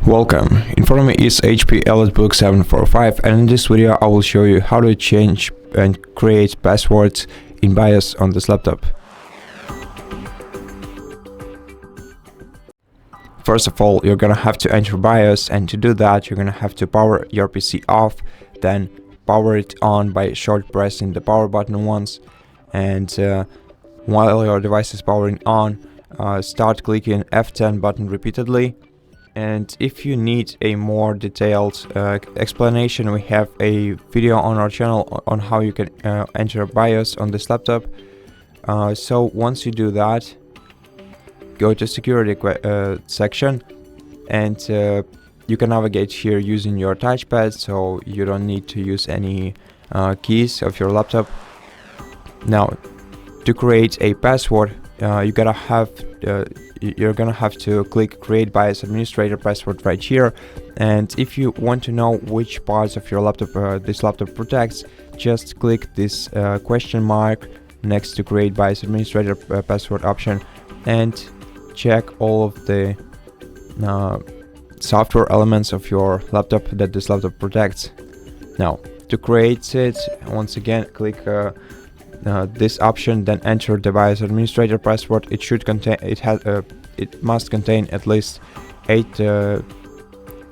Welcome, in front of me is HP EliteBook 745, and in this video I will show you how to change and create passwords in BIOS on this laptop. First of all, you're gonna have to enter BIOS, and to do that you're gonna have to power your PC off, then power it on by short pressing the power button once, and while your device is powering on, start clicking F10 button repeatedly. And if you need a more detailed explanation, we have a video on our channel on how you can enter BIOS on this laptop. So once you do that, go to security section, and you can navigate here using your touchpad, so you don't need to use any keys of your laptop. Now, to create a password, you're gonna have to click create BIOS administrator password right here, and if you want to know which parts of your laptop this laptop protects, just click this question mark next to create BIOS administrator password option and check all of the software elements of your laptop that this laptop protects. Now, to create it, once again click this option, then enter the BIOS administrator password. It must contain at least 8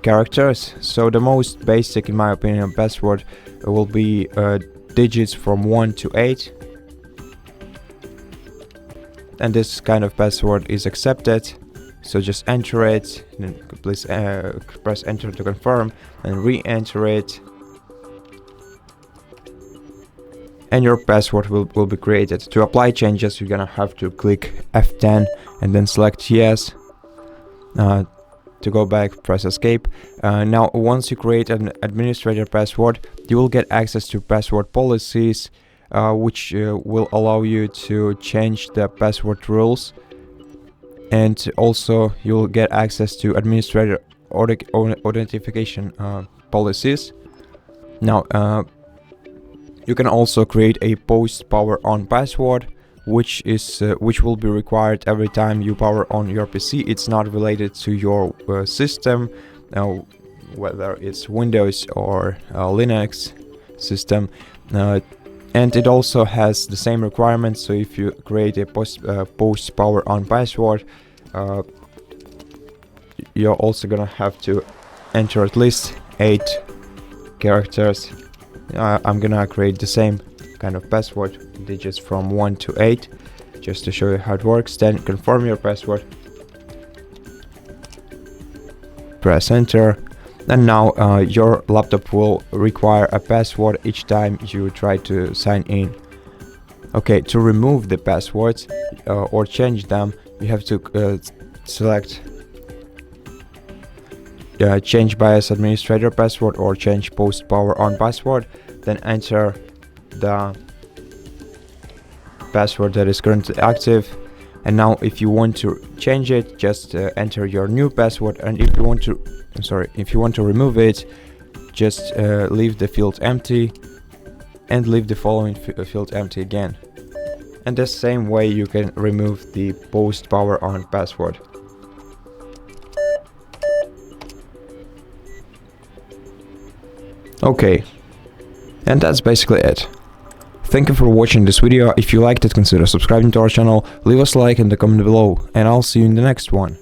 characters. So the most basic, in my opinion, password will be digits from 1 to 8, and this kind of password is accepted. So just enter it, and please press enter to confirm, and re-enter it, and your password will be created. To apply changes, you're gonna have to click F10 and then select yes. To go back, press escape. Now, once you create an administrator password, you will get access to password policies, which will allow you to change the password rules, and also you'll get access to administrator authentication policies. Now, you can also create a post power on password, which will be required every time you power on your PC. It's not related to your system, whether it's Windows or Linux system, and it also has the same requirements. So if you create a post power on password, you're also gonna have to enter at least 8 characters. I'm gonna create the same kind of password, digits from 1 to 8, just to show you how it works. Then confirm your password, press enter, and now your laptop will require a password each time you try to sign in. Okay, to remove the passwords or change them, you have to select change BIOS administrator password or change post power on password, then enter the password that is currently active. And now if you want to change it, just enter your new password, and if you want to remove it, just leave the field empty and leave the following field empty again. And the same way you can remove the post power on password. Okay, and that's basically it. Thank you for watching this video. If you liked it, consider subscribing to our channel, leave us a like in the comment below, and I'll see you in the next one.